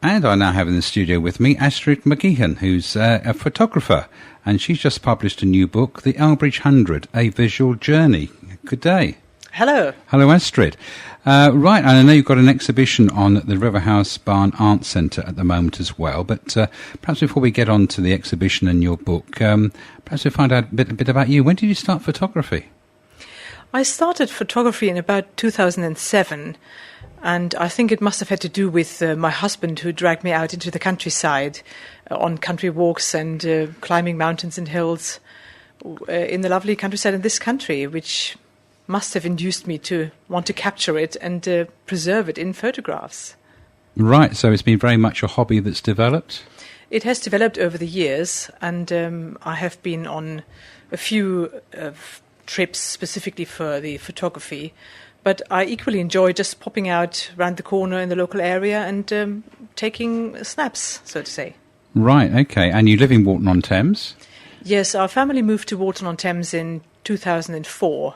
And I now have in the studio with me Astrid McGeehan, who's a photographer, and she's just published a new book, The Elmbridge 100, A Visual Journey. Good day. Hello. Hello, Astrid. Right, and I know you've got an exhibition on the Riverhouse Barn Art Centre at the moment as well, but perhaps before we get on to the exhibition and your book, perhaps we'll find out a bit about you. When did you start photography? I started photography in about 2007, and I think it must have had to do with my husband, who dragged me out into the countryside on country walks and climbing mountains and hills in the lovely countryside in this country, which must have induced me to want to capture it and preserve it in photographs. Right, so it's been very much a hobby that's developed? It has developed over the years, and I have been on a few trips specifically for the photography, but I equally enjoy just popping out around the corner in the local area and taking snaps, so to say. Right, okay. And you live in Walton-on-Thames? Yes, our family moved to Walton-on-Thames in 2004.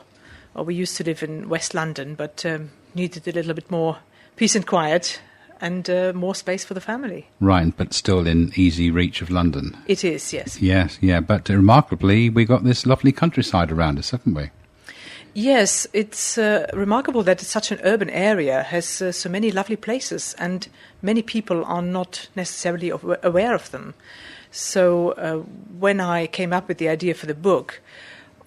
Well, we used to live in West London, but needed a little bit more peace and quiet and more space for the family. Right, but still in easy reach of London. It is, yes. Yes, yeah, but remarkably, we got this lovely countryside around us, haven't we? Yes, it's remarkable that such an urban area has so many lovely places, and many people are not necessarily aware of them. So when I came up with the idea for the book,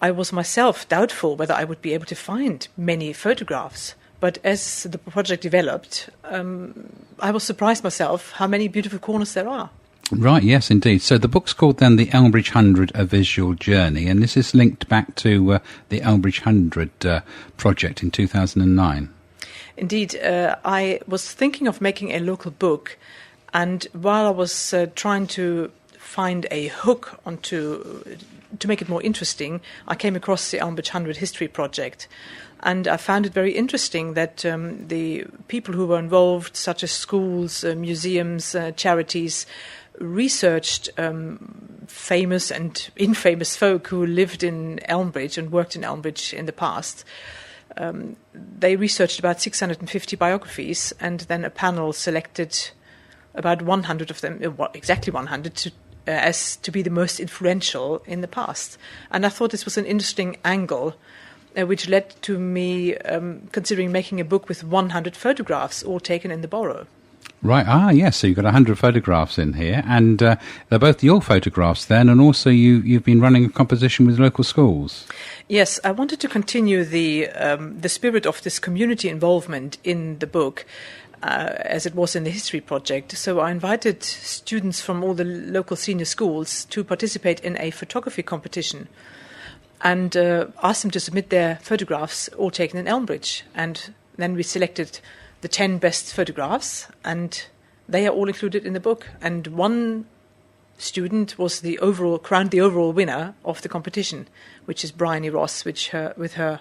I was myself doubtful whether I would be able to find many photographs. But as the project developed, I was surprised myself how many beautiful corners there are. Right, yes, indeed. So the book's called then The Elmbridge 100, A Visual Journey, and this is linked back to the Elmbridge 100 project in 2009. Indeed. I was thinking of making a local book, and while I was trying to find a hook to make it more interesting, I came across the Elmbridge 100 History Project. And I found it very interesting that the people who were involved, such as schools, museums, charities, researched famous and infamous folk who lived in Elmbridge and worked in Elmbridge in the past. They researched about 650 biographies, and then a panel selected about 100 of them, exactly 100, as to be the most influential in the past. And I thought this was an interesting angle, which led to me considering making a book with 100 photographs, all taken in the borough. Right, yes, so you've got 100 photographs in here, and they're both your photographs then, and also you've been running a composition with local schools. Yes, I wanted to continue the spirit of this community involvement in the book, as it was in the History Project. So I invited students from all the local senior schools to participate in a photography competition and asked them to submit their photographs, all taken in Elmbridge. And then we selected the 10 best photographs, and they are all included in the book. And one student was crowned the overall winner of the competition, which is Bryony Ross, with her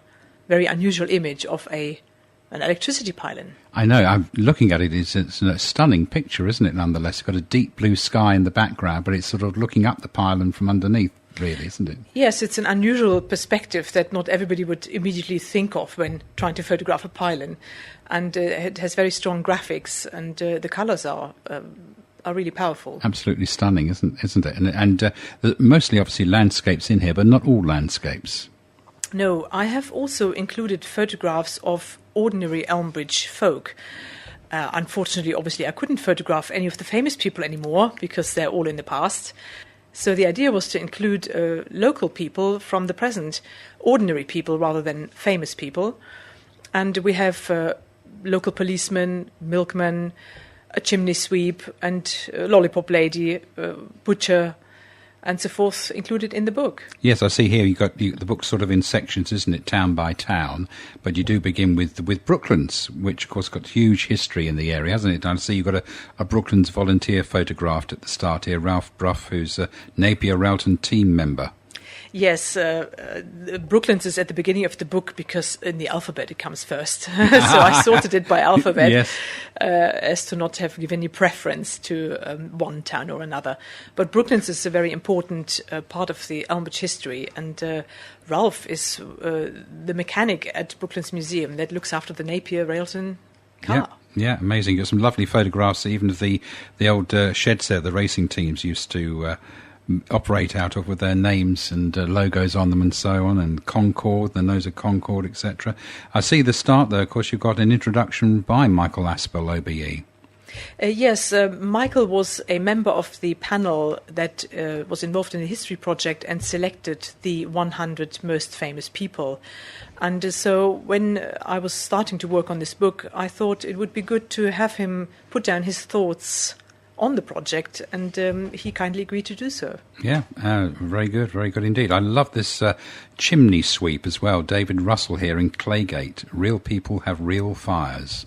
very unusual image of an electricity pylon. I know. I'm looking at it. It's a stunning picture, isn't it, nonetheless? It's got a deep blue sky in the background, but it's sort of looking up the pylon from underneath, really, isn't it? Yes, it's an unusual perspective that not everybody would immediately think of when trying to photograph a pylon. And it has very strong graphics, and the colours are really powerful. Absolutely stunning, isn't it? And mostly, obviously, landscapes in here, but not all landscapes. No, I have also included photographs of ordinary Elmbridge folk. Unfortunately, obviously, I couldn't photograph any of the famous people anymore because they're all in the past. So the idea was to include local people from the present, ordinary people rather than famous people. And we have local policemen, milkmen, a chimney sweep, and a lollipop lady, butcher, and so forth included in the book. Yes, I see here you've got the book's sort of in sections, isn't it, town by town, but you do begin with Brooklands, which of course got huge history in the area, hasn't it? I see you've got a Brooklands volunteer photographed at the start here, Ralph Bruff, who's a Napier Relton team member. Yes, Brooklands is at the beginning of the book because in the alphabet it comes first. So I sorted it by alphabet, yes. As to not have give any preference to one town or another. But Brooklands is a very important part of the Elmbridge history, and Ralph is the mechanic at Brooklands Museum that looks after the Napier Railton car. Yeah, amazing. Got some lovely photographs, even of the old sheds there the racing teams used to operate out of, with their names and logos on them and so on, and Concorde, the nose of Concorde, etc. I see the start there. Of course, you've got an introduction by Michael Aspel, OBE. Yes, Michael was a member of the panel that was involved in the history project and selected the 100 most famous people. And so when I was starting to work on this book, I thought it would be good to have him put down his thoughts on the project, and he kindly agreed to do so. Yeah, very good indeed. I love this chimney sweep as well. David Russell here in Claygate. Real people have real fires.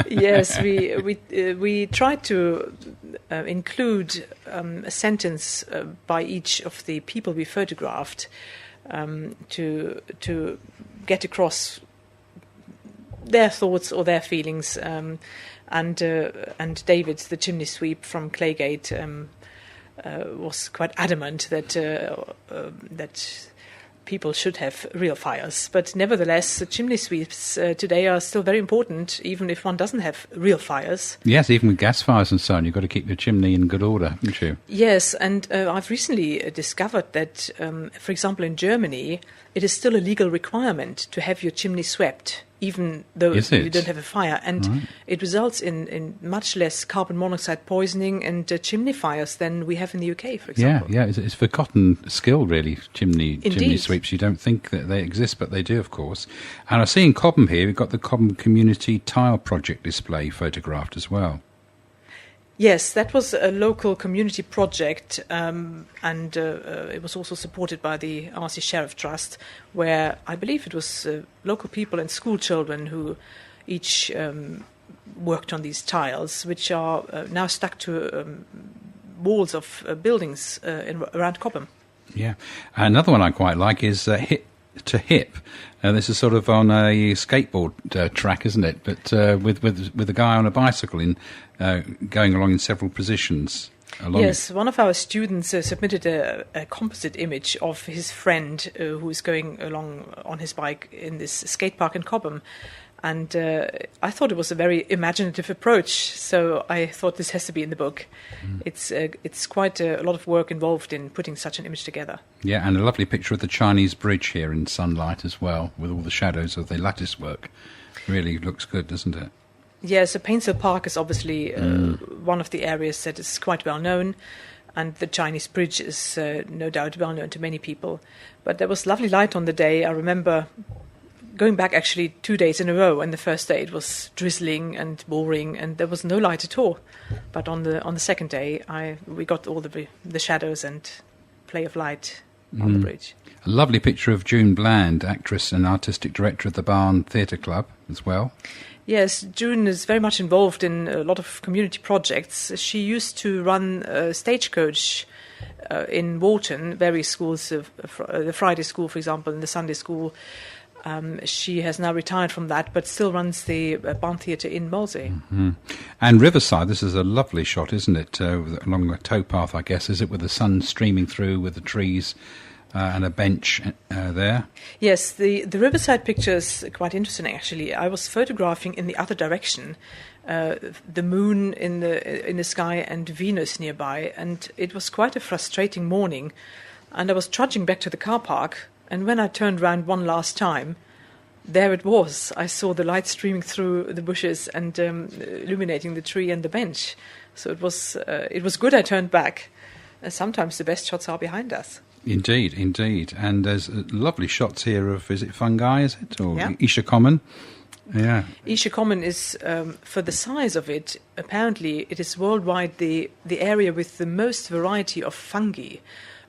Yes, we tried to include a sentence by each of the people we photographed to get across their thoughts or their feelings. And David, the chimney sweep from Claygate, was quite adamant that people should have real fires. But nevertheless, the chimney sweeps today are still very important, even if one doesn't have real fires. Yes, even with gas fires and so on, you've got to keep your chimney in good order, haven't you? Yes, and I've recently discovered that, for example, in Germany, it is still a legal requirement to have your chimney swept, even though you don't have a fire. And it results in much less carbon monoxide poisoning and chimney fires than we have in the UK, for example. Yeah, it's forgotten skill, really, chimney sweeps. You don't think that they exist, but they do, of course. And I see in Cobham here, we've got the Cobham Community Tile Project display photographed as well. Yes, that was a local community project, and it was also supported by the RC Sheriff Trust, where I believe it was local people and school children who each worked on these tiles, which are now stuck to walls of buildings around Cobham. Yeah. Another one I quite like is Hip to Hip. This is sort of on a skateboard track, isn't it? But with a guy on a bicycle going along in several positions. Yes, one of our students submitted a composite image of his friend who is going along on his bike in this skate park in Cobham. And I thought it was a very imaginative approach, so I thought this has to be in the book. It's quite a lot of work involved in putting such an image together. Yeah, and a lovely picture of the Chinese bridge here in sunlight as well, with all the shadows of the lattice work. Really looks good, doesn't it? Yes, so Painshill Park is obviously one of the areas that is quite well known, and the Chinese bridge is no doubt well known to many people. But there was lovely light on the day. I remember going back actually 2 days in a row, and the first day it was drizzling and boring, and there was no light at all. But on the second day, we got all the shadows and play of light on the bridge. A lovely picture of June Bland, actress and artistic director of the Barn Theatre Club as well. Yes, June is very much involved in a lot of community projects. She used to run a stagecoach in Walton, various schools, the Friday school, for example, and the Sunday school. She has now retired from that, but still runs the Barn Theatre in Molesey. Mm-hmm. And Riverside, this is a lovely shot, isn't it? Along a towpath, I guess, is it, with the sun streaming through with the trees and a bench there? Yes, the Riverside picture is quite interesting, actually. I was photographing in the other direction, the moon in the sky and Venus nearby, and it was quite a frustrating morning. And I was trudging back to the car park, and when I turned round one last time, there it was. I saw the light streaming through the bushes and illuminating the tree and the bench. So it was good I turned back. Sometimes the best shots are behind us. Indeed. And there's lovely shots here of, is it fungi, is it? Or yeah. Isha Common? Yeah. Isha Common is, for the size of it, apparently it is worldwide the area with the most variety of fungi.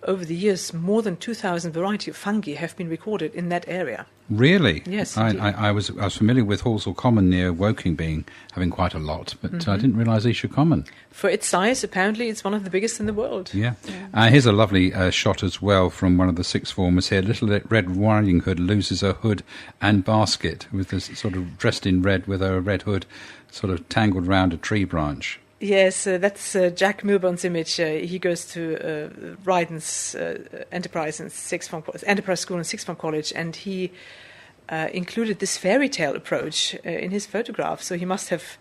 Over the years, more than 2,000 variety of fungi have been recorded in that area. Really? Yes. I was familiar with Halsall Common near Woking having quite a lot, but I didn't realise Isha Common. For its size, apparently, it's one of the biggest in the world. Yeah. Here's a lovely shot as well from one of the sixth formers here. Little Red Riding Hood loses her hood and basket, with this sort of dressed in red with her red hood sort of tangled round a tree branch. Yes, that's Jack Milburn's image. He goes to Ryden's Enterprise School and Sixth Form College, and he included this fairy tale approach in his photograph. So he must have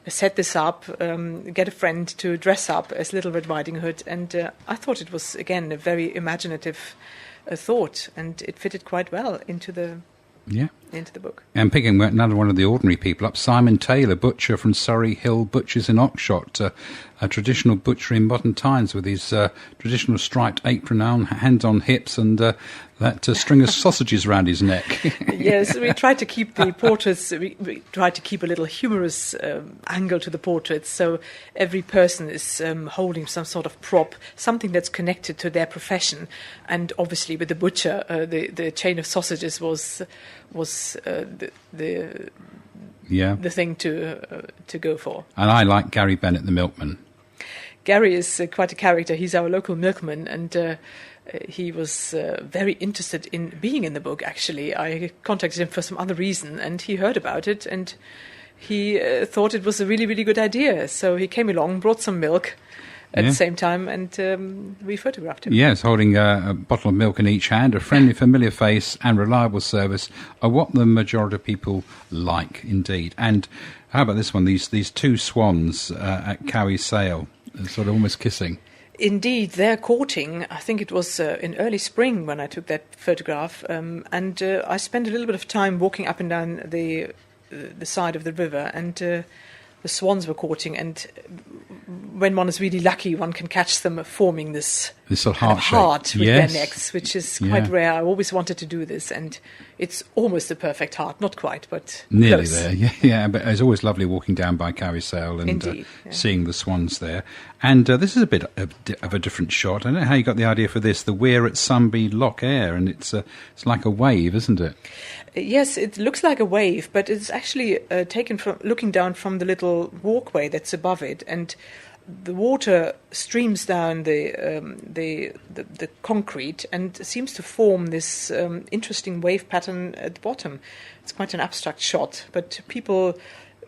set this up, get a friend to dress up as Little Red Riding Hood, and I thought it was, again, a very imaginative thought, and it fitted quite well into the book. And picking another one of the ordinary people up, Simon Taylor, butcher from Surrey Hill Butchers in Oxshott, a traditional butcher in modern times with his traditional striped apron on, hands on hips, and that string of sausages around his neck. Yes, we tried to keep the portraits, we tried to keep a little humorous angle to the portraits, so every person is holding some sort of prop, something that's connected to their profession. And obviously with the butcher, the chain of sausages was the thing to go for. And I like Gary Bennett, the milkman. Gary is quite a character. He's our local milkman, and he was very interested in being in the book, actually. I contacted him for some other reason, and he heard about it, and he thought it was a really, really good idea. So he came along, brought some milk at the same time, and we photographed him. Yes, holding a bottle of milk in each hand, a friendly, familiar face and reliable service are what the majority of people like, indeed. And how about this one, these two swans at Cowie Sale, sort of almost kissing? Indeed, they're courting. I think it was in early spring when I took that photograph, and I spent a little bit of time walking up and down the side of the river, and the swans were courting, and when one is really lucky, one can catch them forming this sort of heart with their necks, which is quite rare. I always wanted to do this, and it's almost a perfect heart. Not quite, but nearly close. there. Yeah, but it's always lovely walking down by Cowie Sale and seeing the swans there. And this is a bit of a different shot. I don't know how you got the idea for this, the weir at Sunby Loch Air, and it's like a wave, isn't it? Yes, it looks like a wave, but it's actually taken from looking down from the little walkway that's above it, and the water streams down the concrete and seems to form this interesting wave pattern at the bottom. It's quite an abstract shot, but people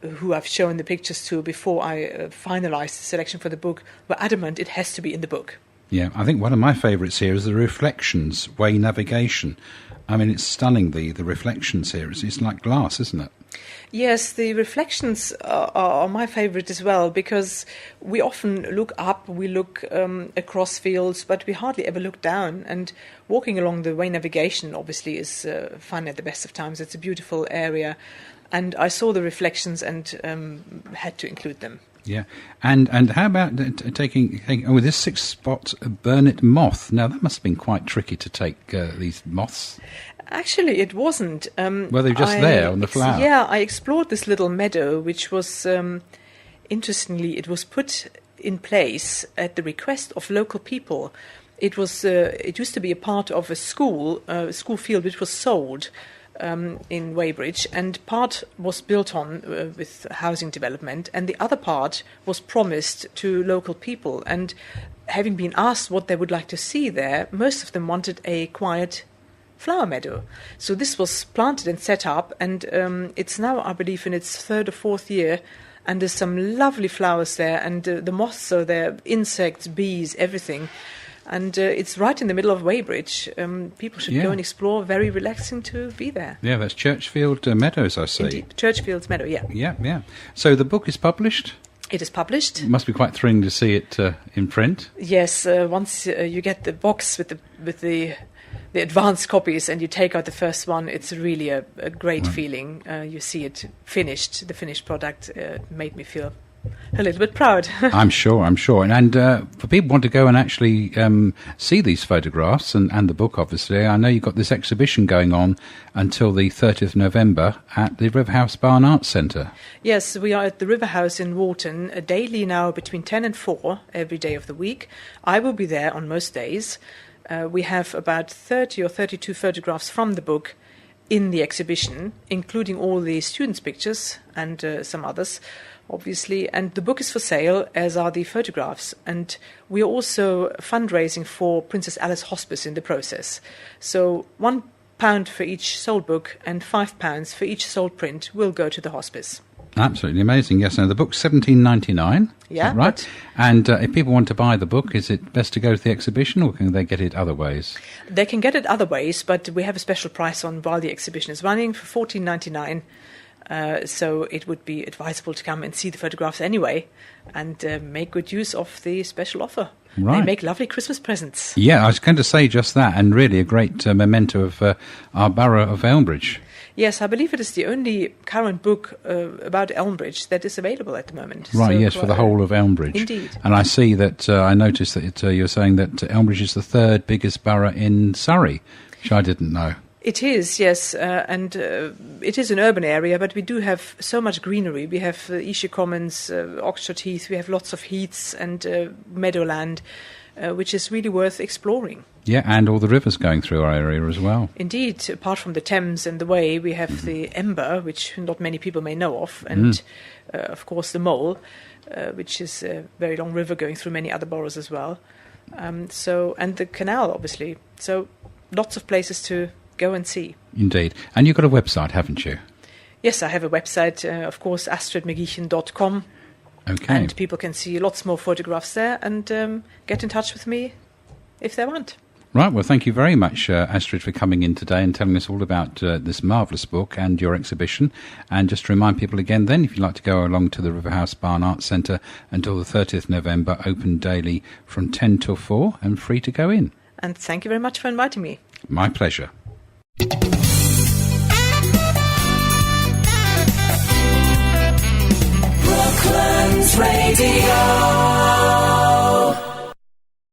who I've shown the pictures to before I finalised the selection for the book were adamant it has to be in the book. Yeah, I think one of my favourites here is the reflections, way navigation. I mean, it's stunning, the reflections here. It's like glass, isn't it? Yes, the reflections are my favourite as well, because we often look up, we look across fields, but we hardly ever look down. And walking along the Way navigation obviously is fun at the best of times. It's a beautiful area. And I saw the reflections and had to include them. Yeah, and how about taking this 6-spot Burnet moth? Now, that must have been quite tricky to take these moths. Actually, it wasn't. Were they just there on the flower? Yeah, I explored this little meadow, which was, interestingly, it was put in place at the request of local people. It was. It used to be a part of a school field, which was sold in Weybridge, and part was built on with housing development, and the other part was promised to local people. And having been asked what they would like to see there, most of them wanted a quiet flower meadow. So this was planted and set up, and it's now, I believe, in its 3rd or 4th year, and there's some lovely flowers there, and the moths are there, insects, bees, everything. And it's right in the middle of Weybridge. People should go and explore. Very relaxing to be there. Yeah, that's Churchfield Meadows, I see. Indeed, Churchfield's Meadow, yeah. Yeah. So the book is published? It is published. It must be quite thrilling to see it in print. Yes, once you get the box with the advanced copies and you take out the first one, it's really a great feeling. You see it finished. The finished product made me feel a little bit proud. I'm sure. And for people who want to go and actually see these photographs and the book, obviously, I know you've got this exhibition going on until the 30th of November at the Riverhouse Barn Arts Centre. Yes, we are at the Riverhouse in Wharton, daily now between 10 and 4 every day of the week. I will be there on most days. We have about 30 or 32 photographs from the book in the exhibition, including all the students' pictures and some others, obviously. And the book is for sale, as are the photographs. And we are also fundraising for Princess Alice Hospice in the process. So £1 for each sold book and £5 for each sold print will go to the hospice. Absolutely amazing. Yes, now the book's $17.99. Yeah, right. And if people want to buy the book, is it best to go to the exhibition, or can they get it other ways? They can get it other ways, but we have a special price on while the exhibition is running for $14.99. So it would be advisable to come and see the photographs anyway and make good use of the special offer. Right. They make lovely Christmas presents. Yeah, I was going to say just that, and really a great memento of our borough of Elmbridge. Yes, I believe it is the only current book about Elmbridge that is available at the moment. Right, So, yes, for the whole of Elmbridge. Indeed. And I see that, I noticed that you're saying that Elmbridge is the third biggest borough in Surrey, which I didn't know. It is, yes, and it is an urban area, but we do have so much greenery. We have Esher Commons, Oxford Heath, we have lots of heaths and meadowland, which is really worth exploring. Yeah, and all the rivers going through our area as well. Indeed, apart from the Thames and the Wey, we have the Ember, which not many people may know of, and of course the Mole, which is a very long river going through many other boroughs as well. And the canal, obviously. So lots of places to go and see. Indeed. And you've got a website, haven't you? Yes, I have a website, of course, astridmcgeechan.com. Okay. And people can see lots more photographs there and get in touch with me if they want. Right, well, thank you very much, Astrid, for coming in today and telling us all about this marvellous book and your exhibition. And just to remind people again then, if you'd like to go along to the Riverhouse Barn Arts Centre until the 30th November, open daily from 10 till 4 and free to go in. And thank you very much for inviting me. My pleasure. Brooklands Radio.